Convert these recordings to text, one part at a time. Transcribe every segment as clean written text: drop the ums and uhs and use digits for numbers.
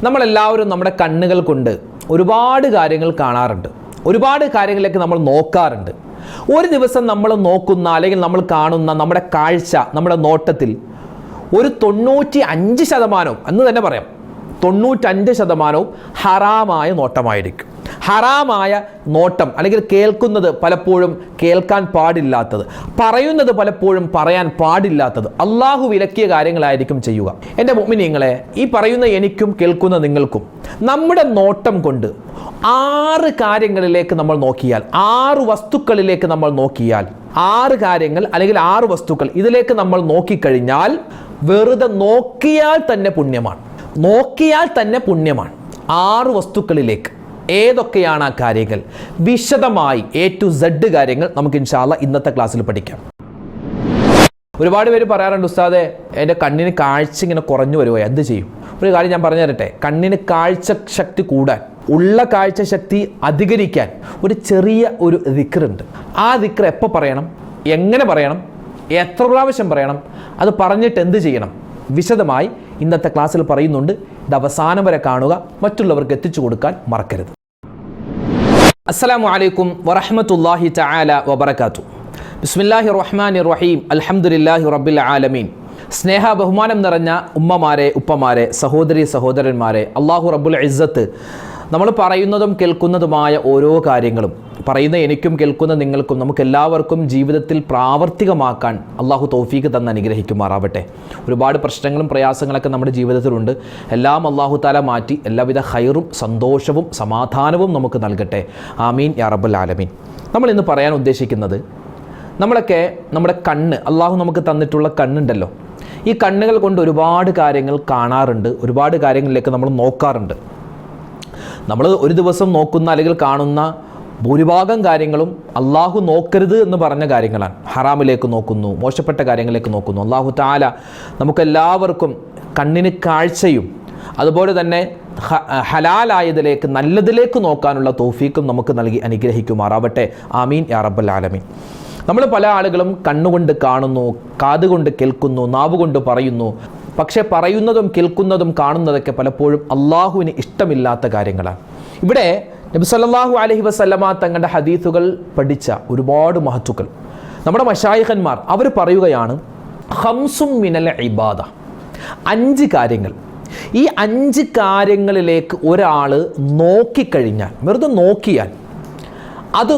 നമ്മളെല്ലാവരും നമ്മുടെ കണ്ണുകൾ കൊണ്ട് ഒരുപാട് കാര്യങ്ങൾ കാണാറുണ്ട്, ഒരുപാട് കാര്യങ്ങളിലേക്ക് നമ്മൾ നോക്കാറുണ്ട്. ഒരു ദിവസം നമ്മൾ നോക്കുന്ന അല്ലെങ്കിൽ നമ്മൾ കാണുന്ന നമ്മുടെ കാഴ്ച, നമ്മുടെ നോട്ടത്തിൽ ഒരു 95% എന്ന് തന്നെ പറയാം, 95% ഹറാമായ നോട്ടമായിരിക്കും. ഹറാമായ നോട്ടം അല്ലെങ്കിൽ കേൾക്കുന്നത് പലപ്പോഴും കേൾക്കാൻ പാടില്ലാത്തത്, പറയുന്നത് പലപ്പോഴും പറയാൻ പാടില്ലാത്തത്, അള്ളാഹു വിലക്കിയ കാര്യങ്ങളായിരിക്കും ചെയ്യുക. എൻ്റെ മുഅ്മിനീങ്ങളെ, ഈ പറയുന്ന എനിക്കും കേൾക്കുന്ന നിങ്ങൾക്കും നമ്മുടെ നോട്ടം കൊണ്ട് 6 കാര്യങ്ങളിലേക്ക് നമ്മൾ നോക്കിയാൽ, 6 വസ്തുക്കളിലേക്ക് നമ്മൾ നോക്കിയാൽ, 6 കാര്യങ്ങൾ അല്ലെങ്കിൽ 6 വസ്തുക്കൾ ഇതിലേക്ക് നമ്മൾ നോക്കിക്കഴിഞ്ഞാൽ വെറുതെ നോക്കിയാൽ തന്നെ പുണ്യമാണ്. നോക്കിയാൽ തന്നെ പുണ്യമാണ്. 6 വസ്തുക്കളിലേക്ക് ഏതൊക്കെയാണ് ആ കാര്യങ്ങൾ? വിശദമായി A to Z കാര്യങ്ങൾ നമുക്ക് ഇൻഷാ അല്ലാഹ് ഇന്നത്തെ ക്ലാസ്സിൽ പഠിക്കാം. ഒരുപാട് പേര് പറയാറുണ്ട്, ഉസ്താദേ എൻ്റെ കണ്ണിന് കാഴ്ച ഇങ്ങനെ കുറഞ്ഞു വരുമോ, എന്ത് ചെയ്യും? ഒരു കാര്യം ഞാൻ പറഞ്ഞു തരട്ടെ. കണ്ണിന് കാഴ്ച ശക്തി കൂടാൻ, ഉള്ള കാഴ്ച ശക്തി അധികരിക്കാൻ ഒരു ചെറിയ ഒരു ദിക്റുണ്ട്. ആ ദിക്ർ എപ്പോൾ പറയണം, എങ്ങനെ പറയണം, എത്ര പ്രാവശ്യം പറയണം, അത് പറഞ്ഞിട്ട് എന്ത് ചെയ്യണം, വിശദമായി ഇന്നത്തെ ക്ലാസ്സിൽ പറയുന്നുണ്ട്. ഇത് അവസാനം വരെ കാണുക, മറ്റുള്ളവർക്ക് എത്തിച്ചു കൊടുക്കാൻ മറക്കരുത്. അസ്സലാമു അലൈക്കും വറഹ്മത്തുള്ളാഹി തആല വബറകാതുഹു. ബിസ്മില്ലാഹിർ റഹ്മാനിർ റഹീം. അൽഹംദുലില്ലാഹി റബ്ബിൽ ആലമീൻ. സ്നേഹ ബഹുമാനം നിറഞ്ഞ ഉമ്മമാരെ, ഉപ്പമാരെ, സഹോദരി സഹോദരന്മാരെ, അല്ലാഹു റബ്ബുൽ ഇസ്സത്ത് നമ്മൾ പറയുന്നതും കേൾക്കുന്നതുമായ ഓരോ കാര്യങ്ങളും പറയുന്ന എനിക്കും കേൾക്കുന്ന നിങ്ങൾക്കും നമുക്കെല്ലാവർക്കും ജീവിതത്തിൽ പ്രാവർത്തികമാക്കാൻ അള്ളാഹു തൗഫീഖ് തന്ന് അനുഗ്രഹിക്കുമാറാവട്ടെ. ഒരുപാട് പ്രശ്നങ്ങളും പ്രയാസങ്ങളൊക്കെ നമ്മുടെ ജീവിതത്തിലുണ്ട്. എല്ലാം അള്ളാഹു താല മാറ്റി എല്ലാവിധ ഖൈറും സന്തോഷവും സമാധാനവും നമുക്ക് നൽകട്ടെ. ആമീൻ യാ റബ്ബൽ ആലമീൻ. നമ്മൾ ഇന്ന് പറയാൻ ഉദ്ദേശിക്കുന്നത്, നമ്മളൊക്കെ നമ്മുടെ കണ്ണ്, അള്ളാഹു നമുക്ക് തന്നിട്ടുള്ള കണ്ണുണ്ടല്ലോ, ഈ കണ്ണുകൾ കൊണ്ട് ഒരുപാട് കാര്യങ്ങൾ കാണാറുണ്ട്, ഒരുപാട് കാര്യങ്ങളിലേക്ക് നമ്മൾ നോക്കാറുണ്ട്. നമ്മൾ ഒരു ദിവസം നോക്കുന്ന അല്ലെങ്കിൽ കാണുന്ന ഭൂരിഭാഗം കാര്യങ്ങളും അള്ളാഹു നോക്കരുത് എന്ന് പറഞ്ഞ കാര്യങ്ങളാണ്. ഹറാമിലേക്ക് നോക്കുന്നു, മോശപ്പെട്ട കാര്യങ്ങളിലേക്ക് നോക്കുന്നു. അള്ളാഹു തആല നമുക്കെല്ലാവർക്കും കണ്ണിന് കാഴ്ചയും അതുപോലെ തന്നെ ഹലാലായതിലേക്ക്, നല്ലതിലേക്ക് നോക്കാനുള്ള തൗഫീഖും നമുക്ക് നൽകി അനുഗ്രഹിക്കുമാറാവട്ടെ. ആമീൻ യാ റബ്ബൽ ആലമീൻ. നമ്മൾ പല ആളുകളും കണ്ണുകൊണ്ട് കാണുന്നു, കാതുകൊണ്ട് കേൾക്കുന്നു, നാവുകൊണ്ട് പറയുന്നു. പക്ഷേ പറയുന്നതും കേൾക്കുന്നതും കാണുന്നതൊക്കെ പലപ്പോഴും അള്ളാഹുവിന് ഇഷ്ടമില്ലാത്ത കാര്യങ്ങളാണ്. ഇവിടെ നബി സല്ലല്ലാഹു അലൈഹി വസല്ലമ തങ്ങളുടെ ഹദീസുകൾ പഠിച്ച ഒരുപാട് മഹത്തുക്കൾ, നമ്മുടെ മശായിഖന്മാർ, അവർ പറയുകയാണ്, ഖംസും മിനൽ ഇബാദ, 5 കാര്യങ്ങൾ. ഈ 5 കാര്യങ്ങളിലേക്ക് ഒരാൾ നോക്കിക്കഴിഞ്ഞാൽ, വെറുതെ നോക്കിയാൽ, അത്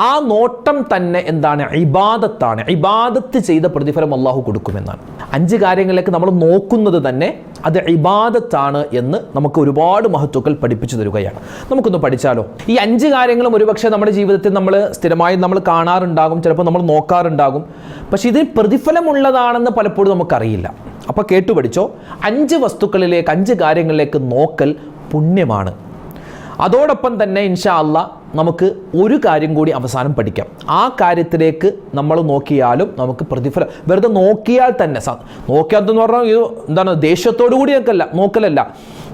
ആ നോട്ടം തന്നെ എന്താണ്? ഇബാദത്താണ്. ഇബാദത്ത് ചെയ്ത പ്രതിഫലം അള്ളാഹു കൊടുക്കുമെന്നാണ്. 5 കാര്യങ്ങളിലേക്ക് നമ്മൾ നോക്കുന്നത് തന്നെ അത് ഇബാദത്താണ് എന്ന് നമുക്ക് ഒരുപാട് മഹത്തുക്കൾ പഠിപ്പിച്ചു തരികയാണ്. നമുക്കൊന്ന് പഠിച്ചാലോ? ഈ 5 കാര്യങ്ങളും ഒരുപക്ഷെ നമ്മുടെ ജീവിതത്തിൽ നമ്മൾ സ്ഥിരമായി നമ്മൾ കാണാറുണ്ടാകും, ചിലപ്പോൾ നമ്മൾ നോക്കാറുണ്ടാകും. പക്ഷെ ഇത് പ്രതിഫലമുള്ളതാണെന്ന് പലപ്പോഴും നമുക്കറിയില്ല. അപ്പോൾ കേട്ടു പഠിച്ചോ. 5 വസ്തുക്കളിലേക്ക്, 5 കാര്യങ്ങളിലേക്ക് നോക്കൽ പുണ്യമാണ്. അതോടൊപ്പം തന്നെ ഇൻഷാ അല്ലാഹ് നമുക്ക് ഒരു കാര്യം കൂടി അവസാനം പഠിക്കാം. ആ കാര്യത്തിലേക്ക് നമ്മൾ നോക്കിയാലും നമുക്ക് പ്രതിഫലം, വെറുതെ നോക്കിയാൽ തന്നെ, നോക്കിയാത്തെന്ന് പറഞ്ഞാൽ ഇത് എന്താണ്, ദേഷ്യത്തോടു കൂടി നോക്കലല്ല,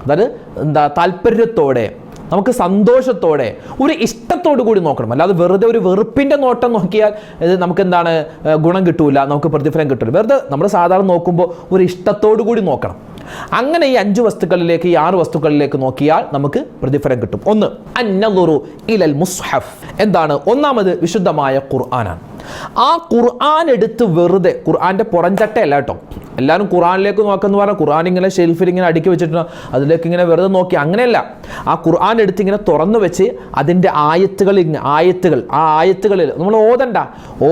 അതായത് താല്പര്യത്തോടെ, നമുക്ക് സന്തോഷത്തോടെ, ഒരു ഇഷ്ടത്തോടു കൂടി നോക്കണം. അല്ലാതെ വെറുതെ ഒരു വെറുപ്പിൻ്റെ നോട്ടം നോക്കിയാൽ ഇത് നമുക്ക് എന്താണ്, ഗുണം കിട്ടൂല, നമുക്ക് പ്രതിഫലം കിട്ടില്ല. വെറുതെ നമ്മൾ സാധാരണ നോക്കുമ്പോൾ ഒരു ഇഷ്ടത്തോടു കൂടി നോക്കണം. അങ്ങനെ ഈ 5 വസ്തുക്കളിലേക്ക്, ഈ 6 വസ്തുക്കളിലേക്ക് നോക്കിയാൽ നമുക്ക് പ്രതിഫലം കിട്ടും. 1, അന്നദുറു ഇലൽ മുസ്ഹഫ്. എന്താണ്? ഒന്നാമത് വിശുദ്ധമായ ഖുർആനാണ്. ആ ഖുർആൻ എടുത്ത് വെറുതെ, ഖുർആന്റെ പുറംചട്ടയല്ല കേട്ടോ, എല്ലാവരും ഖുർആനിലേക്ക് നോക്കെന്ന് പറഞ്ഞാൽ ഖുർആൻ ഇങ്ങനെ ഷെൽഫിൽ ഇങ്ങനെ അടുക്കി വെച്ചിട്ടുണ്ട്, അതിലേക്ക് ഇങ്ങനെ വെറുതെ നോക്കി, അങ്ങനെയല്ല. ആ ഖുർആൻ എടുത്ത് ഇങ്ങനെ തുറന്നു വെച്ച് അതിൻ്റെ ആ ആയത്തുകളിൽ നമ്മൾ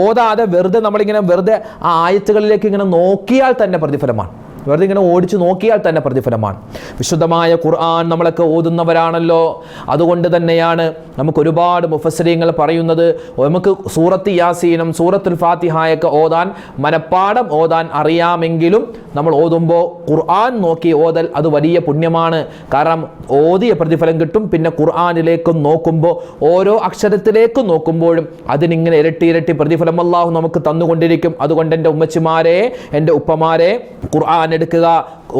ഓതാതെ വെറുതെ നമ്മളിങ്ങനെ വെറുതെ ആ ആയത്തുകളിലേക്ക് ഇങ്ങനെ നോക്കിയാൽ തന്നെ പ്രതിഫലമാണ്. വെറുതെ ഇങ്ങനെ ഓടിച്ചു നോക്കിയാൽ തന്നെ പ്രതിഫലമാണ്. വിശുദ്ധമായ ഖുർആൻ നമ്മളൊക്കെ ഓതുന്നവരാണല്ലോ. അതുകൊണ്ട് തന്നെയാണ് നമുക്ക് ഒരുപാട് മുഫസ്സിരീങ്ങൾ പറയുന്നത്, നമുക്ക് സൂറത്ത് യാസീനും സൂറത്തുൽ ഫാത്തിഹയൊക്കെ മനപ്പാഠം ഓതാൻ അറിയാമെങ്കിലും നമ്മൾ ഓതുമ്പോൾ ഖുർആൻ നോക്കി ഓതൽ അത് വലിയ പുണ്യമാണ്. കാരണം ഓതിയ പ്രതിഫലം കിട്ടും. പിന്നെ ഖുർആനിലേക്കും നോക്കുമ്പോൾ, ഓരോ അക്ഷരത്തിലേക്കും നോക്കുമ്പോഴും അതിനിങ്ങനെ ഇരട്ടി പ്രതിഫലം അല്ലാഹു നമുക്ക് തന്നുകൊണ്ടിരിക്കും. അതുകൊണ്ട് എൻ്റെ ഉമ്മച്ചിമാരെ, എൻ്റെ ഉപ്പമാരെ, ഖുർആൻ ഖുർആൻ എടുക്കുക,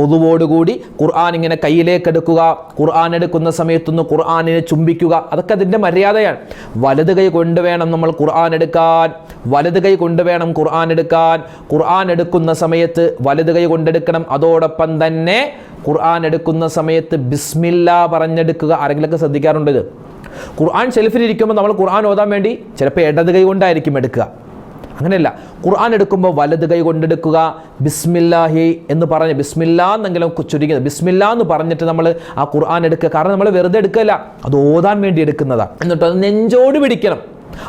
ഒതുവോടുകൂടി ഖുർആൻ ഇങ്ങനെ കയ്യിലേക്ക് എടുക്കുക, ഖുർആൻ എടുക്കുന്ന സമയത്തൊന്ന് ഖുർആനിനെ ചുംബിക്കുക, അതൊക്കെ അതിൻ്റെ മര്യാദയാണ്. വലത് കൈ കൊണ്ടുവേണം നമ്മൾ ഖുർആൻ എടുക്കാൻ, വലത് കൈ കൊണ്ടുവേണം ഖുർആൻ എടുക്കാൻ. ഖുർആൻ എടുക്കുന്ന സമയത്ത് വലത് കൈ കൊണ്ടെടുക്കണം. അതോടൊപ്പം തന്നെ ഖുർആൻ എടുക്കുന്ന സമയത്ത് ബിസ്മില്ലാ പറഞ്ഞെടുക്കുക. ആരെങ്കിലൊക്കെ ശ്രദ്ധിക്കാറുണ്ട് ഇത്. ഖുർആൻ ഷെൽഫിലിരിക്കുമ്പോൾ നമ്മൾ ഖുർആൻ ഓതാൻ വേണ്ടി ചിലപ്പോൾ ഇടത് കൈ കൊണ്ടായിരിക്കും എടുക്കുക. അങ്ങനെയല്ല, ഖുർആൻ എടുക്കുമ്പോൾ വലത് കൈ കൊണ്ടെടുക്കുക. ബിസ്മില്ലാഹി എന്ന് പറഞ്ഞ്, ബിസ്മില്ലാ എന്നെങ്കിലും ചുരുങ്ങിയത് ബിസ്മില്ലാ എന്ന് പറഞ്ഞിട്ട് നമ്മൾ ആ ഖുർആൻ എടുക്കുക. കാരണം നമ്മൾ വെറുതെ എടുക്കല്ല, അത് ഓതാൻ വേണ്ടി എടുക്കുന്നതാണ്. എന്നിട്ട് അത് നെഞ്ചോട് പിടിക്കണം.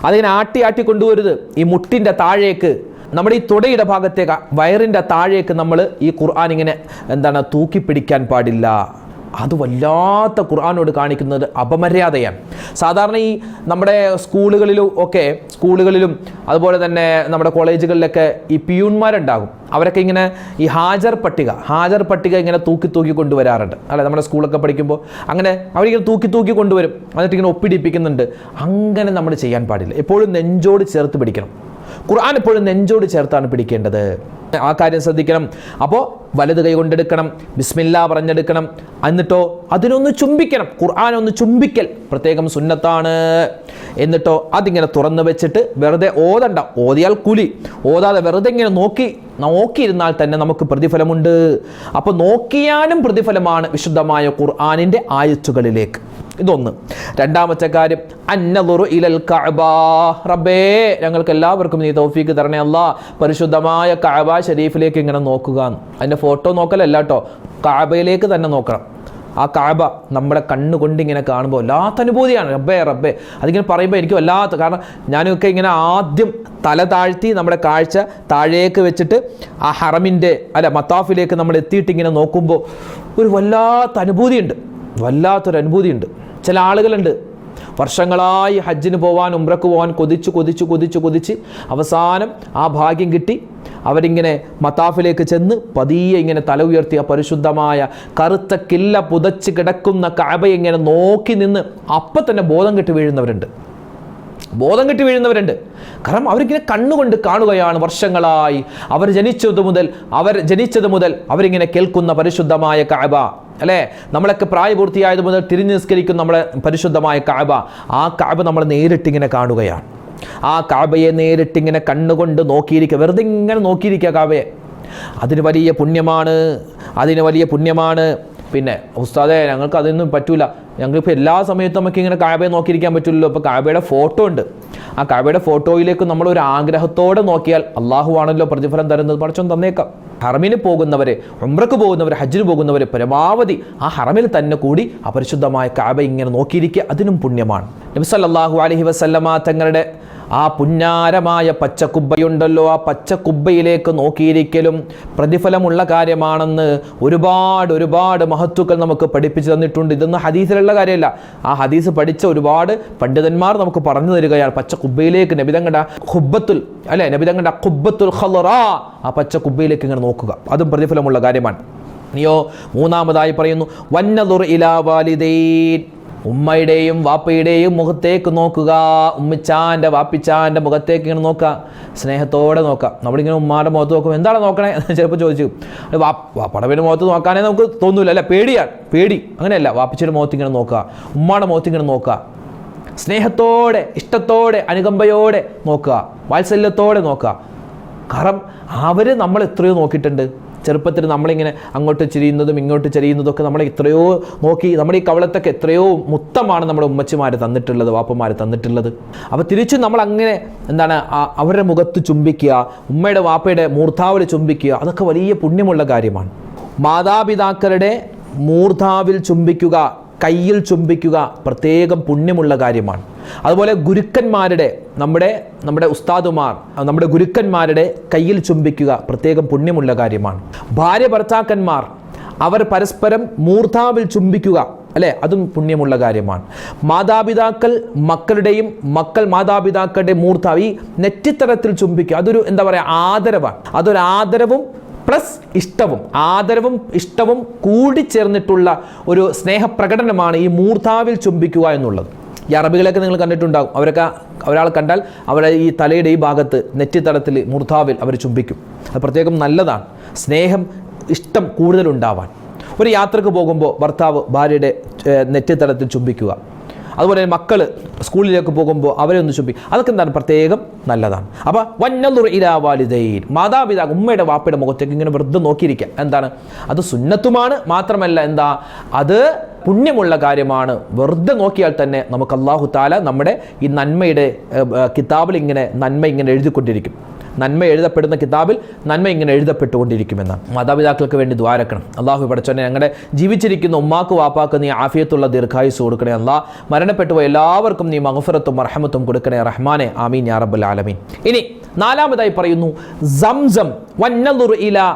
അതിങ്ങനെ ആട്ടി കൊണ്ടുവരുത്. ഈ മുട്ടിൻ്റെ താഴേക്ക്, നമ്മുടെ ഈ തുടയുടെ ഭാഗത്തേക്ക്, വയറിൻ്റെ താഴേക്ക് നമ്മൾ ഈ ഖുർആൻ ഇങ്ങനെ തൂക്കി പിടിക്കാൻ പാടില്ല. അത് വല്ലാത്ത ഖുർആനോട് കാണിക്കുന്നത് അപമര്യാദയാണ്. സാധാരണ ഈ നമ്മുടെ സ്കൂളുകളിലും അതുപോലെ തന്നെ നമ്മുടെ കോളേജുകളിലൊക്കെ ഈ പിയൂൺമാരുണ്ടാകും. അവരൊക്കെ ഇങ്ങനെ ഈ ഹാജർ പട്ടിക ഇങ്ങനെ തൂക്കി കൊണ്ടുവരാറുണ്ട് അല്ലെ. നമ്മുടെ സ്കൂളൊക്കെ പഠിക്കുമ്പോൾ അങ്ങനെ അവരിങ്ങനെ തൂക്കി കൊണ്ടുവരും, എന്നിട്ട് ഇങ്ങനെ ഒപ്പിടിപ്പിക്കുന്നുണ്ട്. അങ്ങനെ നമ്മൾ ചെയ്യാൻ പാടില്ല. എപ്പോഴും നെഞ്ചോട് ചേർത്ത് പിടിക്കണം. ഖുർആൻ എപ്പോഴും നെഞ്ചോട് ചേർത്താണ് പിടിക്കേണ്ടത്. ആ കാര്യം ശ്രദ്ധിക്കണം. അപ്പോൾ വലത് കൈ കൊണ്ടെടുക്കണം, ബിസ്മില്ലാ പറഞ്ഞെടുക്കണം. എന്നിട്ടോ അതിനൊന്ന് ചുംബിക്കണം. ഖുർആൻ ഒന്ന് ചുംബിക്കൽ പ്രത്യേകം സുന്നത്താണ്. എന്നിട്ടോ അതിങ്ങനെ തുറന്നു വെച്ചിട്ട് വെറുതെ ഓതണ്ട. ഓതിയാൽ കുലി. ഓതാതെ വെറുതെ ഇങ്ങനെ നോക്കിയിരുന്നാൽ തന്നെ നമുക്ക് പ്രതിഫലമുണ്ട്. അപ്പോൾ നോക്കിയാലും പ്രതിഫലമാണ് വിശുദ്ധമായ ഖുർആനിൻ്റെ ആയത്തുകളിലേക്ക്. ഇതൊന്ന്. രണ്ടാമത്തെ കാര്യം, അന്നദുറു ഇലൽ കഅബ. റബ്ബേ, ഞങ്ങൾക്ക് എല്ലാവർക്കും നീ തൗഫീക്ക് തരണേ അല്ലാ, പരിശുദ്ധമായ കഅബ ഷരീഫിലേക്ക് ഇങ്ങനെ നോക്കുക. അതിൻ്റെ ഫോട്ടോ നോക്കലല്ല കേട്ടോ, കഅബയിലേക്ക് തന്നെ നോക്കണം. ആ കഅബ നമ്മുടെ കണ്ണുകൊണ്ട് ഇങ്ങനെ കാണുമ്പോൾ വല്ലാത്ത അനുഭൂതിയാണ്. റബ്ബേ അതിങ്ങനെ പറയുമ്പോൾ എനിക്ക് വല്ലാത്ത, കാരണം ഞാനൊക്കെ ഇങ്ങനെ ആദ്യം തല താഴ്ത്തി നമ്മുടെ കാഴ്ച താഴേക്ക് വെച്ചിട്ട് ആ ഹറമിൻ്റെ മത്താഫിലേക്ക് നമ്മൾ എത്തിയിട്ട് ഇങ്ങനെ നോക്കുമ്പോൾ ഒരു വല്ലാത്തൊരു അനുഭൂതിയുണ്ട്. ചില ആളുകളുണ്ട് വർഷങ്ങളായി ഹജ്ജിന് പോവാൻ, ഉംറക്ക് പോകാൻ കൊതിച്ച് അവസാനം ആ ഭാഗ്യം കിട്ടി. അവരിങ്ങനെ മത്താഫിലേക്ക് ചെന്ന് പതിയെ ഇങ്ങനെ തല ഉയർത്തി ആ പരിശുദ്ധമായ കറുത്ത കില്ല പുതച്ച് കിടക്കുന്ന കഅബയെ ഇങ്ങനെ നോക്കി നിന്ന് അപ്പം തന്നെ ബോധം കെട്ടി വീഴുന്നവരുണ്ട്. കാരണം അവരിങ്ങനെ കണ്ണുകൊണ്ട് കാണുകയാണ് വർഷങ്ങളായി. അവർ ജനിച്ചത് മുതൽ അവരിങ്ങനെ കേൾക്കുന്ന പരിശുദ്ധമായ കഅബ അല്ലേ. നമ്മളൊക്കെ പ്രായപൂർത്തിയായത് മുതൽ തിരിഞ്ഞു നിസ്കരിക്കുന്ന നമ്മളെ പരിശുദ്ധമായ കഅബ. ആ കഅബ നമ്മൾ നേരിട്ടിങ്ങനെ കാണുകയാണ്. ആ കഅബയെ നേരിട്ടിങ്ങനെ കണ്ണുകൊണ്ട് നോക്കിയിരിക്കുക, വെറുതെ ഇങ്ങനെ നോക്കിയിരിക്കുക കഅബയെ. അതിന് വലിയ പുണ്യമാണ്. പിന്നെ ഉസ്താദേ, ഞങ്ങൾക്ക് അതൊന്നും പറ്റൂല, ഞങ്ങളിപ്പോൾ എല്ലാ സമയത്തും നമുക്ക് ഇങ്ങനെ കഅബയെ നോക്കിയിരിക്കാൻ പറ്റില്ലല്ലോ. ഇപ്പോൾ കഅബയുടെ ഫോട്ടോ ഉണ്ട്. ആ കഅബയുടെ ഫോട്ടോയിലേക്ക് നമ്മളൊരു ആഗ്രഹത്തോടെ നോക്കിയാൽ അള്ളാഹു ആണല്ലോ പ്രതിഫലം തരുന്നത്. പടച്ചോൻ തന്നേക്കാം. ഹറമിന് പോകുന്നവരെ, ഉംറക്ക് പോകുന്നവരെ, ഹജ്ജിന് പോകുന്നവരെ പരമാവധി ആ ഹറമിൽ തന്നെ കൂടി ആ പരിശുദ്ധമായ കഅബ ഇങ്ങനെ നോക്കിയിരിക്കുക, അതിനും പുണ്യമാണ്. നബി സല്ലല്ലാഹു അലൈഹി വസല്ലമ തങ്ങളുടെ ആ പുന്നാരമായ പച്ചക്കുബ്ബയുണ്ടല്ലോ, ആ പച്ചക്കുബ്ബയിലേക്ക് നോക്കിയിരിക്കലും പ്രതിഫലമുള്ള കാര്യമാണെന്ന് ഒരുപാട് മഹത്തുക്കൾ നമുക്ക് പഠിപ്പിച്ചു തന്നിട്ടുണ്ട്. ഇതൊന്നും ഹദീസിലുള്ള കാര്യമല്ല. ആ ഹദീസ് പഠിച്ച ഒരുപാട് പണ്ഡിതന്മാർ നമുക്ക് പറഞ്ഞു തരികയാണ്. പച്ചക്കുബ്ബയിലേക്ക് നബിതങ്ങളുടെ ഖുബ്ബത്തുൽ ഖളറാ, ആ പച്ചക്കുബ്ബയിലേക്ക് ഇങ്ങനെ നോക്കുക, അതും പ്രതിഫലമുള്ള കാര്യമാണ്. ഇനിയോ മൂന്നാമതായി പറയുന്നു, വന്നദുർ ഇലാ വാലിദൈൻ. ഉമ്മയുടെയും വാപ്പയുടെയും മുഖത്തേക്ക് നോക്കുക. ഉമ്മിച്ചാൻ്റെ വാപ്പിച്ചാൻ്റെ മുഖത്തേക്ക് ഇങ്ങനെ നോക്കുക, സ്നേഹത്തോടെ നോക്കുക. നമ്മളിങ്ങനെ ഉമ്മാൻ്റെ മുഖത്ത് നോക്കും, എന്താണ് നോക്കണേ ചിലപ്പോൾ ചോദിച്ചു. വാപ്പയുടെ മുഖത്ത് നോക്കാനേ നമുക്ക് തോന്നൂല അല്ലേ, പേടി. അങ്ങനെയല്ല, വാപ്പിച്ചയുടെ മുഖത്ത് ഇങ്ങനെ നോക്കുക, ഉമ്മായുടെ മുഖത്ത് ഇങ്ങനെ നോക്കുക. സ്നേഹത്തോടെ, ഇഷ്ടത്തോടെ, അനുകമ്പയോടെ നോക്കുക, വാത്സല്യത്തോടെ നോക്കുക. കാരണം അവർ നമ്മൾ എത്രയോ നോക്കിയിട്ടുണ്ട്. ചെറുപ്പത്തിൽ നമ്മളിങ്ങനെ അങ്ങോട്ട് ചെരിയുന്നതും ഇങ്ങോട്ട് ചെരിയുന്നതൊക്കെ നമ്മൾ എത്രയോ നോക്കി. നമ്മുടെ ഈ കവളത്തൊക്കെ എത്രയോ മുത്തമാണ് നമ്മുടെ ഉമ്മച്ചിമാർ തന്നിട്ടുള്ളത്, വാപ്പന്മാർ തന്നിട്ടുള്ളത്. അപ്പോൾ തിരിച്ചു നമ്മൾ അങ്ങനെ അവരുടെ മുഖത്ത് ചുംബിക്കുക, ഉമ്മയുടെ വാപ്പയുടെ മൂർധാവിൽ ചുംബിക്കുക, അതൊക്കെ വലിയ പുണ്യമുള്ള കാര്യമാണ്. മാതാപിതാക്കളുടെ മൂർധാവിൽ ചുംബിക്കുക, കയ്യിൽ ചുംബിക്കുക പ്രത്യേകം പുണ്യമുള്ള കാര്യമാണ്. അതുപോലെ ഗുരുക്കന്മാരുടെ, നമ്മുടെ ഉസ്താദുമാർ, നമ്മുടെ ഗുരുക്കന്മാരുടെ കയ്യിൽ ചുംബിക്കുക പ്രത്യേകം പുണ്യമുള്ള കാര്യമാണ്. ഭാര്യ ഭർത്താക്കന്മാർ അവർ പരസ്പരം മൂർധാവിൽ ചുംബിക്കുക അല്ലേ, അതും പുണ്യമുള്ള കാര്യമാണ്. മാതാപിതാക്കൾ മക്കളുടെയും മക്കൾ മാതാപിതാക്കളുടെ മൂർധാവ് ഈ നെറ്റിത്തടത്തിൽ ചുംബിക്കുക, അതൊരു ആദരവാണ്. അതൊരു ആദരവും പ്ലസ് ആദരവും ഇഷ്ടവും കൂടിച്ചേർന്നിട്ടുള്ള ഒരു സ്നേഹപ്രകടനമാണ് ഈ മൂർധാവിൽ ചുംബിക്കുക എന്നുള്ളത്. ഈ അറബികളൊക്കെ നിങ്ങൾ കണ്ടിട്ടുണ്ടാകും. ഒരാൾ കണ്ടാൽ അവരുടെ ഈ തലയുടെ ഈ ഭാഗത്ത് നെറ്റിത്തടത്തിൽ മൂർധാവിൽ അവർ ചുംബിക്കും. അത് പ്രത്യേകം നല്ലതാണ്. സ്നേഹം ഇഷ്ടം കൂടുതലുണ്ടാവാൻ. ഒരു യാത്രക്ക് പോകുമ്പോൾ ഭർത്താവ് ഭാര്യയുടെ നെറ്റിത്തടത്തിൽ ചുംബിക്കുക, അതുപോലെ മക്കൾ സ്കൂളിലേക്ക് പോകുമ്പോൾ അവരെ ഒന്ന് ചുംബിക്കുക, അതൊക്കെ എന്താണ് പ്രത്യേകം നല്ലതാണ്. അപ്പോൾ വന്നലുർ ഇലാ വാലിദൈൻ, മാതാപിതാക്കൾ ഉമ്മയുടെ വാപ്പയുടെ മുഖത്തേക്ക് ഇങ്ങനെ വെറുതെ നോക്കിയിരിക്കുക, എന്താണ് അത് സുന്നത്തുമാണ്, മാത്രമല്ല എന്താ അത് പുണ്യമുള്ള കാര്യമാണ്. വെറുതെ നോക്കിയാൽ തന്നെ നമുക്ക് അല്ലാഹു തആല നമ്മുടെ ഈ നന്മയുടെ കിതാബിൽ ഇങ്ങനെ നന്മ ഇങ്ങനെ എഴുതിക്കൊണ്ടിരിക്കും. നന്മ എഴുതപ്പെടുന്ന കിതാബിൽ നന്മ ഇങ്ങനെ എഴുതപ്പെട്ടുകൊണ്ടിരിക്കുമെന്നാണ്. മാതാപിതാക്കൾക്ക് വേണ്ടി ദ്വാരക്കണം. അള്ളാഹു പഠിച്ചോനെ ഞങ്ങളുടെ ജീവിച്ചിരിക്കുന്ന ഉമ്മാക്ക് വാപ്പാക്ക് നീ ആഫിയത്തുള്ള ദീർഘായുസ് കൊടുക്കണേ അല്ലാ. മരണപ്പെട്ടു പോയ എല്ലാവർക്കും നീ മഗ്ഫിറത്തും റഹ്മത്തും കൊടുക്കണേ റഹ്മാനെ, ആമീൻ യാ റബ്ബൽ ആലമീൻ. ഇനി നാലാമതായി പറയുന്നു സംസം വന്നലുർ ഇലാ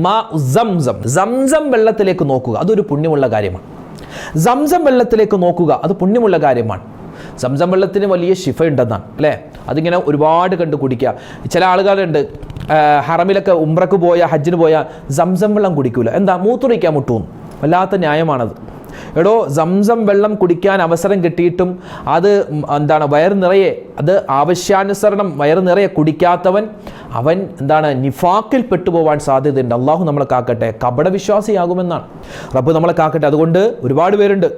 മാ സംസം. സംസം വെള്ളത്തിലേക്ക് നോക്കുക, അതൊരു പുണ്യമുള്ള കാര്യമാണ്. സംസം വെള്ളത്തിലേക്ക് നോക്കുക, അത് പുണ്യമുള്ള കാര്യമാണ്. സംസം വെള്ളത്തിന് വലിയ ശിഫ ഉണ്ടെന്നാണ് അല്ലേ. അതിങ്ങനെ ഒരുപാട് കണ്ട് കുടിക്കുക. ചില ആളുകളുണ്ട് ഹറമിലൊക്കെ ഉംറക്ക് പോയ ഹജ്ജിന് പോയാൽ സംസം വെള്ളം കുടിക്കൂല. എന്താ? മൂത്രമൊഴിക്കാൻ മുട്ടും. വല്ലാത്ത ന്യായമാണത്. എടോ, സംസം വെള്ളം കുടിക്കാൻ അവസരം കിട്ടിയിട്ടും അത് എന്താണ് വയറ് നിറയെ, അത് ആവശ്യാനുസരണം വയറ് നിറയെ കുടിക്കാത്തവൻ അവൻ എന്താണ് നിഫാക്കിൽ പെട്ടുപോകാൻ സാധ്യതയുണ്ട്. അള്ളാഹു നമ്മളെ കാക്കട്ടെ, കപടവിശ്വാസിയാകുമെന്നാണ്. റബ്ബ് നമ്മളെ കാക്കട്ടെ. അതുകൊണ്ട് ഒരുപാട് പേരുണ്ട്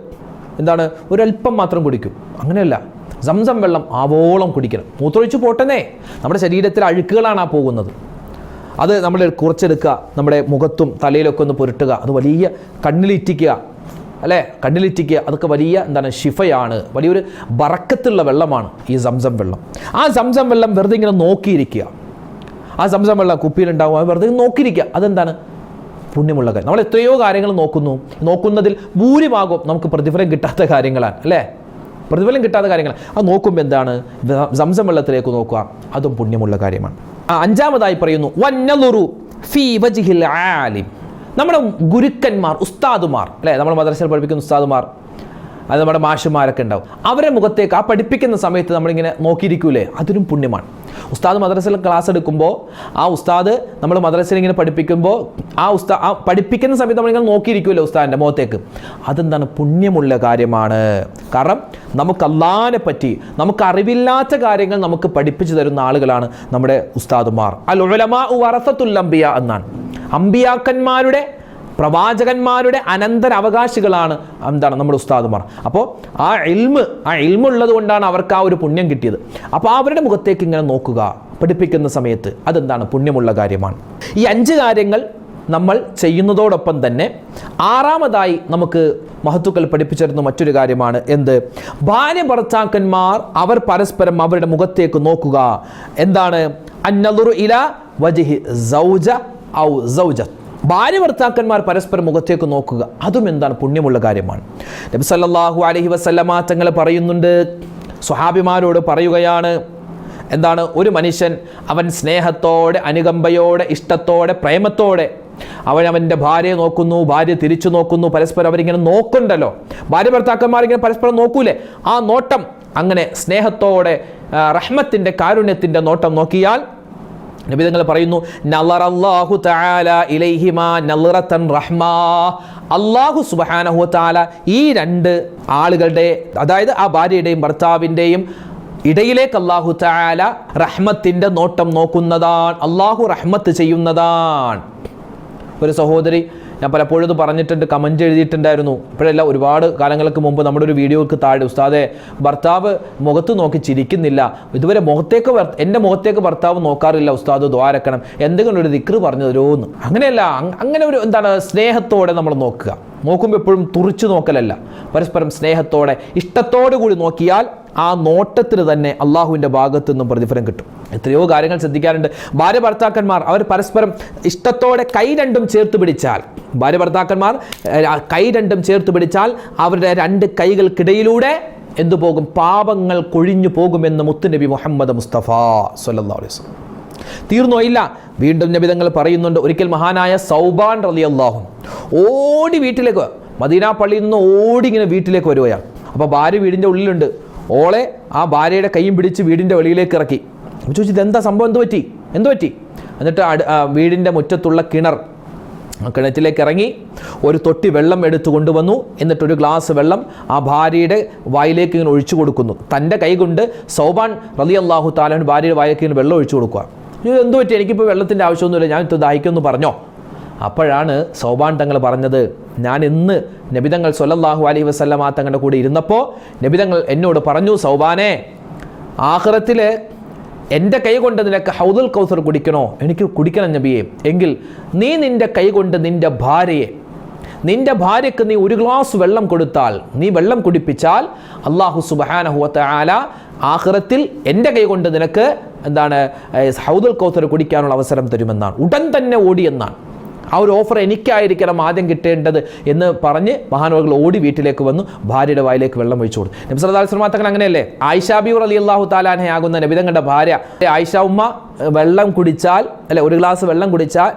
എന്താണ് ഒരല്പം മാത്രം കുടിക്കും. അങ്ങനെയല്ല, സംസം വെള്ളം ആവോളം കുടിക്കണം. മൂത്രമൊഴിച്ച് പോട്ടെന്നേ, നമ്മുടെ ശരീരത്തിൽ അഴുക്കുകളാണ് ആ പോകുന്നത്. അത് നമ്മൾ കുറച്ചെടുക്കുക, നമ്മുടെ മുഖത്തും തലയിലൊക്കെ ഒന്ന് പുരട്ടുക, അത് വലിയ കണ്ണിലിറ്റിക്കുക അല്ലേ, കണ്ണിലിറ്റിക്കുക. അതൊക്കെ വലിയ എന്താണ് ശിഫയാണ്, വലിയൊരു ബറക്കത്തുള്ള വെള്ളമാണ് ഈ സംസം വെള്ളം. ആ സംസം വെള്ളം വെറുതെ ഇങ്ങനെ നോക്കിയിരിക്കുക. ആ സംസം വെള്ളം കുപ്പിയിലുണ്ടാവും, വെറുതെ നോക്കിയിരിക്കുക. അതെന്താണ്? പുണ്യമുള്ള കാര്യം. നമ്മൾ എത്രയോ കാര്യങ്ങൾ നോക്കുന്നതിൽ ഭൂരിഭാഗം നമുക്ക് പ്രതിഫലം കിട്ടാത്ത കാര്യങ്ങളാണ് അല്ലേ, പ്രതിഫലം കിട്ടാത്ത കാര്യങ്ങൾ. അത് നോക്കുമ്പോൾ എന്താണ്? സംസം വെള്ളത്തിലേക്ക് നോക്കുക, അതും പുണ്യമുള്ള കാര്യമാണ്. അഞ്ചാമതായി പറയുന്നു വന്നലുറു ഫീ വജ്ഹിൽ ആലിം. നമ്മുടെ ഗുരുക്കന്മാർ, ഉസ്താദുമാർ അല്ലേ, നമ്മൾ മദ്രസയിൽ പഠിപ്പിക്കുന്ന ഉസ്താദുമാർ, അത് നമ്മുടെ മാഷുമാരൊക്കെ ഉണ്ടാവും. അവരെ മുഖത്തേക്ക് ആ പഠിപ്പിക്കുന്ന സമയത്ത് നമ്മളിങ്ങനെ നോക്കിയിരിക്കൂലേ, അതൊരു പുണ്യമാണ്. ഉസ്താദ് മദ്രസയിൽ ക്ലാസ് എടുക്കുമ്പോൾ ആ ഉസ്താദ് നമ്മൾ മദ്രസയിൽ ഇങ്ങനെ പഠിപ്പിക്കുമ്പോൾ ആ പഠിപ്പിക്കുന്ന സമയത്ത് നമ്മളിങ്ങനെ നോക്കിയിരിക്കുമല്ലോ ഉസ്താദിൻ്റെ മുഖത്തേക്ക്, അതെന്താണ്? പുണ്യമുള്ള കാര്യമാണ്. കാരണം നമുക്ക് അല്ലാഹുവിനെ പറ്റി നമുക്ക് അറിവില്ലാത്ത കാര്യങ്ങൾ നമുക്ക് പഠിപ്പിച്ചു തരുന്ന ആളുകളാണ് നമ്മുടെ ഉസ്താദുമാർ. അൽ ഉലമാ വറസത്തുൽ അംബിയ എന്നാണ്. അംബിയാക്കന്മാരുടെ, പ്രവാചകന്മാരുടെ അനന്തരാവകാശികളാണ് എന്താണ് നമ്മുടെ ഉസ്താദുമാർ. അപ്പോൾ ആ ഇൽമുള്ളത് കൊണ്ടാണ് അവർക്ക് ആ ഒരു പുണ്യം കിട്ടിയത്. അപ്പോൾ അവരുടെ മുഖത്തേക്ക് ഇങ്ങനെ നോക്കുക പഠിപ്പിക്കുന്ന സമയത്ത്, അതെന്താണ്? പുണ്യമുള്ള കാര്യമാണ്. ഈ 5 കാര്യങ്ങൾ നമ്മൾ ചെയ്യുന്നതോടൊപ്പം തന്നെ ആറാമതായി നമുക്ക് മഹത്തുക്കൾ പഠിപ്പിച്ചിരുന്ന മറ്റൊരു കാര്യമാണ് എന്ത്? ഭാര്യ ഭർത്താക്കന്മാർ അവർ പരസ്പരം അവരുടെ മുഖത്തേക്ക് നോക്കുക. എന്താണ്? അന്നളുറു ഇലാ വജ്ഹി സൗജ ഔ സൗജത്ത്. ഭാര്യ ഭർത്താക്കന്മാർ പരസ്പരം മുഖത്തേക്ക് നോക്കുക, അതും എന്താണ്? പുണ്യമുള്ള കാര്യമാണ്. നബി സല്ലല്ലാഹു അലൈഹി വസല്ലമ തങ്ങൾ പറയുന്നുണ്ട്, സ്വഹാബിമാരോട് പറയുകയാണ്, എന്താണ്? ഒരു മനുഷ്യൻ അവൻ സ്നേഹത്തോടെ, അനുകമ്പയോടെ, ഇഷ്ടത്തോടെ, പ്രേമത്തോടെ അവൻ്റെ ഭാര്യയെ നോക്കുന്നു, ഭാര്യ തിരിച്ചു നോക്കുന്നു, പരസ്പരം അവരിങ്ങനെ നോക്കുന്നുണ്ടല്ലോ. ഭാര്യ ഭർത്താക്കന്മാർ ഇങ്ങനെ പരസ്പരം നോക്കൂലേ, ആ നോട്ടം അങ്ങനെ സ്നേഹത്തോടെ റഹ്മത്തിൻ്റെ, കാരുണ്യത്തിൻ്റെ നോട്ടം നോക്കിയാൽ നബി തങ്ങൾ പറയുന്നു, നളറല്ലാഹു തആല ഇലൈഹിമാ നളറതൻ റഹ്മാ. അല്ലാഹു സുബ്ഹാനഹു വ തആല ഈ 2 ആളുകളുടെ, അതായത് ആ ഭാര്യയുടെയും ഭർത്താവിൻ്റെയും ഇടയിലേക്ക് അല്ലാഹു തആല റഹ്മത്തിൻ്റെ നോട്ടം നോക്കുന്നതാണ്. അല്ലാഹു റഹ്മത്ത് ചെയ്യുന്നതാണ്. ഒരു സഹോദരി, ഞാൻ പലപ്പോഴും ഇത് പറഞ്ഞിട്ടുണ്ട്, കമൻറ്റ് എഴുതിയിട്ടുണ്ടായിരുന്നു. ഇപ്പോഴല്ല, ഒരുപാട് കാലങ്ങൾക്ക് മുമ്പ് നമ്മുടെ ഒരു വീഡിയോക്ക് താഴെ, ഉസ്താദെ ഭർത്താവ് മുഖത്ത് നോക്കി ചിരിക്കുന്നില്ല, ഇതുവരെ എൻ്റെ മുഖത്തേക്ക് ഭർത്താവ് നോക്കാറില്ല, ഉസ്താദ് ദ്വാരക്കണം, എന്തെങ്കിലും ഒരു ദിക്ർ പറഞ്ഞു തരുമോന്ന്. അങ്ങനെയല്ല, അങ്ങനെ ഒരു എന്താണ് സ്നേഹത്തോടെ നമ്മൾ നോക്കുക. നോക്കുമ്പോൾ എപ്പോഴും തുറിച്ചു നോക്കലല്ല, പരസ്പരം സ്നേഹത്തോടെ, ഇഷ്ടത്തോടു കൂടി നോക്കിയാൽ ആ നോട്ടത്തിന് തന്നെ അള്ളാഹുവിൻ്റെ ഭാഗത്തു നിന്നും പ്രതിഫലം കിട്ടും. എത്രയോ കാര്യങ്ങൾ ശ്രദ്ധിക്കാറുണ്ട്. ഭാര്യ ഭർത്താക്കന്മാർ അവർ പരസ്പരം ഇഷ്ടത്തോടെ കൈ രണ്ടും ചേർത്ത് പിടിച്ചാൽ, ഭാര്യ ഭർത്താക്കന്മാർ കൈ രണ്ടും ചേർത്ത് പിടിച്ചാൽ അവരുടെ 2 കൈകൾക്കിടയിലൂടെ എന്തു പോകും? പാപങ്ങൾ കൊഴിഞ്ഞു പോകുമെന്ന് മുത്തുനബി മുഹമ്മദ് മുസ്തഫ സ്വല്ലല്ലാഹു അലൈഹി വസല്ലം. തീർന്നോയില്ല, വീണ്ടും നബി തങ്ങൾ പറയുന്നുണ്ട്. ഒരിക്കൽ മഹാനായ സൗബാൻ റളിയല്ലാഹു ഓടി വീട്ടിലേക്ക്, മദീന പള്ളിയിൽ നിന്ന് ഓടി ഇങ്ങനെ വീട്ടിലേക്ക് വരുകയാണ്. അപ്പോൾ ഭാര്യ വീടിൻ്റെ ഉള്ളിലുണ്ട്. ഓളെ ആ ഭാര്യയുടെ കൈയും പിടിച്ച് വീടിൻ്റെ വെളിയിലേക്ക് ഇറക്കി. ചോദിച്ചു, ഇതെന്താ സംഭവം, എന്ത് പറ്റി? എന്നിട്ട് വീടിൻ്റെ മുറ്റത്തുള്ള കിണറ്റിലേക്ക് ഇറങ്ങി ഒരു തൊട്ടി വെള്ളം എടുത്തു കൊണ്ടുവന്നു. എന്നിട്ടൊരു ഗ്ലാസ് വെള്ളം ആ ഭാര്യയുടെ വായിലേക്ക് ഇങ്ങനെ ഒഴിച്ചു കൊടുക്കുന്നു. തൻ്റെ കൈ കൊണ്ട് സൗബാൻ റളിയല്ലാഹു തആല ഭാര്യയുടെ വായിലേക്ക് ഇങ്ങനെ വെള്ളം ഒഴിച്ചു കൊടുക്കുക. എന്ത് പറ്റി? എനിക്കിപ്പോൾ വെള്ളത്തിൻ്റെ ആവശ്യമൊന്നുമില്ല, ഞാൻ ഇത് ദാഹിക്കുമെന്ന് പറഞ്ഞോ? അപ്പോഴാണ് സൗബാൻ തങ്ങൾ പറഞ്ഞത്, ഞാൻ ഇന്ന് നബിതങ്ങൾ സ്വല്ലല്ലാഹു അലൈഹി വസല്ലമ തങ്ങളുടെ കൂടെ ഇരുന്നപ്പോൾ നബിതങ്ങൾ എന്നോട് പറഞ്ഞു, സൗബാനെ, ആഖിറത്തിൽ എൻ്റെ കൈ കൊണ്ട് നിനക്ക് ഹൗദുൽ കൗസർ കുടിക്കണോ? എനിക്ക് കുടിക്കണം നബിയെ. എങ്കിൽ നീ നിൻ്റെ കൈ കൊണ്ട് നിൻ്റെ ഭാര്യയ്ക്ക് നീ ഒരു ഗ്ലാസ് വെള്ളം കൊടുത്താൽ, നീ വെള്ളം കുടിപ്പിച്ചാൽ, അല്ലാഹു സുബ്ഹാനഹു വ തആല ആഖിറത്തിൽ എൻ്റെ കൈ കൊണ്ട് നിനക്ക് ഹൗദുൽ കൗസർ കുടിക്കാനുള്ള അവസരം തരുമെന്നാണ്. ഉടൻ തന്നെ ഓടിയെന്നാണ്. ആ ഒരു ഓഫർ എനിക്കായിരിക്കണം ആദ്യം കിട്ടേണ്ടത് എന്ന് പറഞ്ഞ് മഹാനവറുകൾ ഓടി വീട്ടിലേക്ക് വന്നു, ഭാര്യയുടെ വായിലേക്ക് വെള്ളം ഒഴിച്ചു കൊടുത്തു. നബി സല്ലല്ലാഹു അലൈഹി വസല്ലം തങ്ങൾ അങ്ങനെയല്ലേ, ആയിഷ ബീവി റളിയല്ലാഹു തആല അൻഹയാകുന്ന നബിതങ്ങളുടെ ഭാര്യ ആയിഷ ഉമ്മ വെള്ളം കുടിച്ചാൽ, ഒരു ഗ്ലാസ് വെള്ളം കുടിച്ചാൽ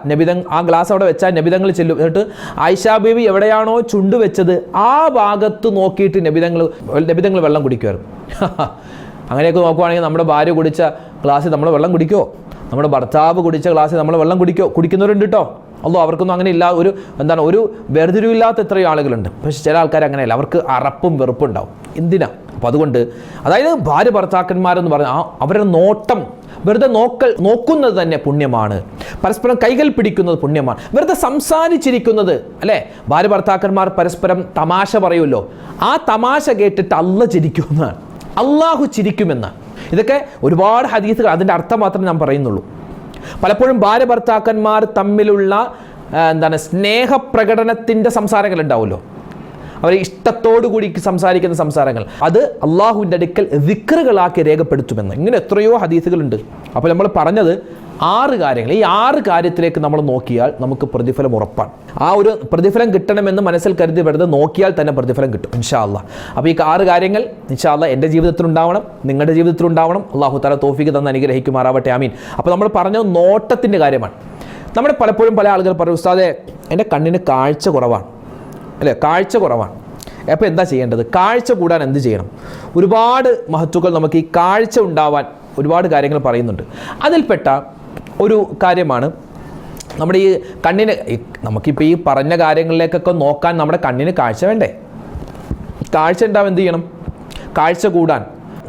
ആ ഗ്ലാസ് അവിടെ വെച്ചാൽ നബിതങ്ങൾ ചെല്ലും. എന്നിട്ട് ആയിഷ ബീവി എവിടെയാണോ ചുണ്ടു വെച്ചത് ആ ഭാഗത്ത് നോക്കിയിട്ട് നബിതങ്ങൾ വെള്ളം കുടിക്കുമായിരുന്നു. അങ്ങനെയൊക്കെ നോക്കുവാണെങ്കിൽ നമ്മുടെ ഭാര്യ കുടിച്ച ഗ്ലാസ്സിൽ നമ്മൾ വെള്ളം കുടിക്കുമോ? നമ്മുടെ ഭർത്താവ് കുടിച്ച ഗ്ലാസ്സിൽ നമ്മൾ വെള്ളം കുടിക്കുന്നവരുണ്ട് കേട്ടോ. അല്ലോ അവർക്കൊന്നും അങ്ങനെ ഇല്ല, ഒരു വേർതിരിവില്ലാത്ത എത്രയോ ആളുകളുണ്ട്. പക്ഷെ ചില ആൾക്കാർ അങ്ങനെയല്ല, അവർക്ക് അറപ്പും വെറുപ്പും ഉണ്ടാവും. എന്തിനാ? അപ്പോൾ അതുകൊണ്ട് അതായത് ഭാര്യ ഭർത്താക്കന്മാരെന്ന് പറഞ്ഞാൽ അവരുടെ നോട്ടം വെറുതെ നോക്കുന്നത് തന്നെ പുണ്യമാണ്. പരസ്പരം കൈകൾ പിടിക്കുന്നത് പുണ്യമാണ്. വെറുതെ സംസാരിച്ചിരിക്കുന്നത് അല്ലേ, ഭാര്യ ഭർത്താക്കന്മാർ പരസ്പരം തമാശ പറയുമല്ലോ, ആ തമാശ കേട്ടിട്ട് അള്ളാഹു ചിരിക്കുമെന്നാണ്. ഇതൊക്കെ ഒരുപാട് ഹദീസുകൾ, അതിൻ്റെ അർത്ഥം മാത്രമേ ഞാൻ പറയുന്നുള്ളൂ. പലപ്പോഴും ഭാര്യ ഭർത്താക്കന്മാർ തമ്മിലുള്ള സ്നേഹപ്രകടനത്തിൻ്റെ സംസാരങ്ങൾ ഉണ്ടാവുമല്ലോ, അവർ ഇഷ്ടത്തോടു കൂടി സംസാരിക്കുന്ന സംസാരങ്ങൾ, അത് അള്ളാഹുവിൻ്റെ അടുക്കൽ ദിക്റുകളാക്കി രേഖപ്പെടുത്തുമെന്ന്. ഇങ്ങനെ എത്രയോ ഹദീസുകളുണ്ട്. അപ്പോൾ നമ്മൾ പറഞ്ഞത് 6 കാര്യങ്ങൾ. ഈ 6 കാര്യത്തിലേക്ക് നമ്മൾ നോക്കിയാൽ നമുക്ക് പ്രതിഫലം ഉറപ്പാണ്. ആ ഒരു പ്രതിഫലം കിട്ടണമെന്ന് മനസ്സിൽ കരുതി വെറുതെ നോക്കിയാൽ തന്നെ പ്രതിഫലം കിട്ടും ഇൻഷാ അല്ലാഹ്. അപ്പോൾ ഈ 6 കാര്യങ്ങൾ ഇൻഷാ അല്ലാഹ് എൻ്റെ ജീവിതത്തിലുണ്ടാവണം, നിങ്ങളുടെ ജീവിതത്തിലുണ്ടാവണം. അല്ലാഹു തആല തൗഫീഖ് തന്ന് അനുഗ്രഹിക്കുമാറാവട്ടെ. ആമീൻ. അപ്പോൾ നമ്മൾ പറഞ്ഞത് നോട്ടത്തിൻ്റെ കാര്യമാണ്. നമ്മുടെ പലപ്പോഴും പല ആളുകൾ പറയും, ഉസ്താദേ എൻ്റെ കണ്ണിന് കാഴ്ച കുറവാണ് അല്ലേ, കാഴ്ച കുറവാണ്. അപ്പോൾ എന്താ ചെയ്യേണ്ടത്? കാഴ്ച കൂടാൻ എന്ത് ചെയ്യണം? ഒരുപാട് മഹത്തുക്കൾ നമുക്ക് ഈ കാഴ്ച ഉണ്ടാവാൻ ഒരുപാട് കാര്യങ്ങൾ പറയുന്നുണ്ട്. അതിൽപ്പെട്ട ഒരു കാര്യമാണ് നമ്മുടെ ഈ കണ്ണിന്, നമുക്കിപ്പോൾ ഈ പറഞ്ഞ കാര്യങ്ങളിലേക്കൊക്കെ നോക്കാൻ നമ്മുടെ കണ്ണിന് കാഴ്ച വേണ്ടേ? കാഴ്ച ഉണ്ടാവും. എന്ത് ചെയ്യണം? കാഴ്ച കൂടാൻ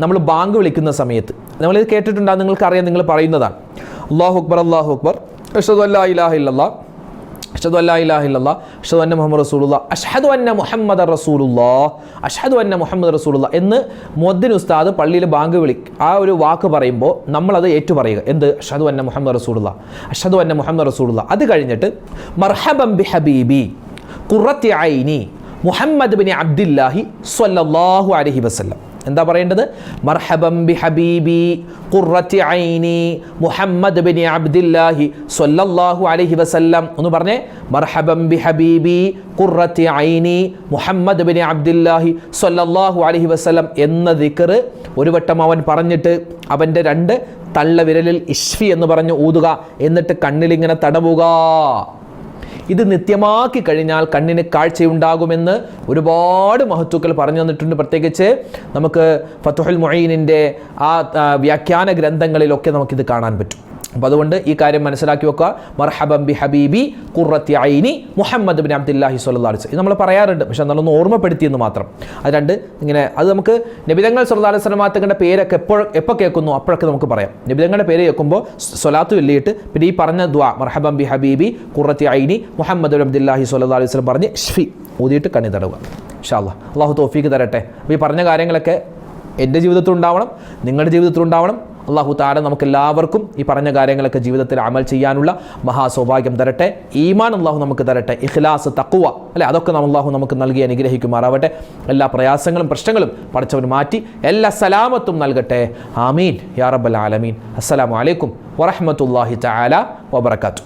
നമ്മൾ ബാങ്ക് വിളിക്കുന്ന സമയത്ത്, നമ്മളിത് കേട്ടിട്ടുണ്ടാകും, നിങ്ങൾക്കറിയാം, നിങ്ങൾ പറയുന്നതാണ്, അല്ലാഹു അക്ബർ അല്ലാഹു അക്ബർ അഷ്ഹദു അല്ലാ ഇലാഹ ഇല്ലല്ലാഹ് അഷ്ഹദു അല്ലാ ഇലാഹ ഇല്ലല്ലാഹ് അഷ്ഹദു അന്ന മുഹമ്മദ് റസൂലുള്ളാഹ് അഷ്ഹദു അന്ന മുഹമ്മദ റസൂലുള്ളാഹ് അഷ്ഹദു അന്ന മുഹമ്മദ് റസൂലുള്ളാഹ് എന്ന് മുഅദ്ദിൻ ഉസ്താദ് പള്ളിയിൽ ബാങ്ക് ആ ഒരു വാക്ക് പറയുമ്പോൾ നമ്മളത് ഏറ്റുപറയുക. എന്ത്? അഷ്ഹദു അന്ന മുഹമ്മദ് റസൂലുള്ളാഹ് അഷ്ഹദു അന്ന മുഹമ്മദ് റസൂലുള്ളാഹ്. അത് കഴിഞ്ഞിട്ട് മർഹബൻ ബി ഹബീബി ഖുറത്തി ഐനി മുഹമ്മദ് ബിൻ അബ്ദില്ലാഹി സ്വല്ലല്ലാഹു അലൈഹി വസല്ലം. എന്താ പറയേണ്ടത്? മർഹബൻ ബി ഹബീബി ഖുറത്തി ഐനി മുഹമ്മദ് ബിൻ അബ്ദില്ലാഹി സ്വല്ലല്ലാഹു അലൈഹി വസല്ലം. ഒന്ന് പറഞ്ഞേ, മർഹബൻ ബി ഹബീബി ഖുറത്തി ഐനി മുഹമ്മദ് ബിൻ അബ്ദില്ലാഹി സ്വല്ലല്ലാഹു അലൈഹി വസല്ലം എന്ന ദിക്ർ ഒരു വട്ടം അവൻ പറഞ്ഞിട്ട് അവൻ്റെ 2 തള്ളവിരലിൽ ഇഷ്ഫി എന്ന് പറഞ്ഞ് ഊതുക, എന്നിട്ട് കണ്ണിലിങ്ങനെ തടവുക. ഇത് നിത്യമാക്കി കഴിഞ്ഞാൽ കണ്ണിന് കാഴ്ചയുണ്ടാകുമെന്ന് ഒരുപാട് മഹത്തുക്കൾ പറഞ്ഞു തന്നിട്ടുണ്ട്. പ്രത്യേകിച്ച് നമുക്ക് ഫതുഹുൽ മുഈനിൻ്റെ ആ വ്യാഖ്യാന ഗ്രന്ഥങ്ങളിലൊക്കെ നമുക്കിത് കാണാൻ പറ്റും. അപ്പോൾ അതുകൊണ്ട് ഈ കാര്യം മനസ്സിലാക്കി വെക്കുക. മർഹബൻ ബി ഹബീബി ഖുറത്തി ഐനി മുഹമ്മദ് ബിൻ അബ്ദില്ലാഹി സ്വല്ലല്ലാഹു അലൈഹി വസല്ലം. ഇത് നമ്മൾ പറയാറുണ്ട്, പക്ഷെ നമ്മളൊന്ന് ഓർമ്മപ്പെടുത്തിയെന്ന് മാത്രം. അത് അത് നമുക്ക് നബിതങ്ങൾ സ്വല്ലല്ലാഹു അലൈഹി വസല്ലം തങ്ങളുടെ പേരൊക്കെ എപ്പോൾ കേൾക്കുന്നു അപ്പോഴൊക്കെ നമുക്ക് പറയാം. നബിതങ്ങളുടെ പേര് കേൾക്കുമ്പോൾ സ്വലാത്ത് ചൊല്ലിയിട്ട് പിന്നെ ഈ പറഞ്ഞ ദുആ മർഹബൻ ബി ഹബീബി ഖുറത്തി ഐനി മുഹമ്മദ് ബിൻ അബ്ദില്ലാഹി സ്വല്ലല്ലാഹു അലൈഹി വസല്ലം പറഞ്ഞ് ഷ്ഫി ഊതിയിട്ട് കണ്ണി തടവുക. ഇൻഷാ അല്ലാഹ്. അല്ലാഹു തൗഫീഖ് തരട്ടെ. അപ്പോൾ ഈ പറഞ്ഞ കാര്യങ്ങളൊക്കെ എൻ്റെ ജീവിതത്തിലുണ്ടാവണം, നിങ്ങളുടെ ജീവിതത്തിലുണ്ടാവണം. അല്ലാഹു തആല നമുക്കെല്ലാവർക്കും ഈ പറഞ്ഞ കാര്യങ്ങളൊക്കെ ജീവിതത്തിൽ അമൽ ചെയ്യാനുള്ള മഹാസൗഭാഗ്യം തരട്ടെ. ഈമാൻ അല്ലാഹു നമുക്ക് തരട്ടെ. ഇഖ്ലാസ്, തഖ്വ അല്ലേ, അതൊക്കെ അല്ലാഹു നമുക്ക് നൽകി അനുഗ്രഹിക്കുമാറാവട്ടെ. എല്ലാ പ്രയാസങ്ങളും പ്രശ്നങ്ങളും പടച്ചവൻ മാറ്റി എല്ലാ സലാമത്തും നൽകട്ടെ. ആമീൻ യാ റബ്ബൽ ആലമീൻ. അസ്സലാമു അലൈക്കും വറഹ്മത്തുള്ളാഹി തആല വബറകാതുഹു.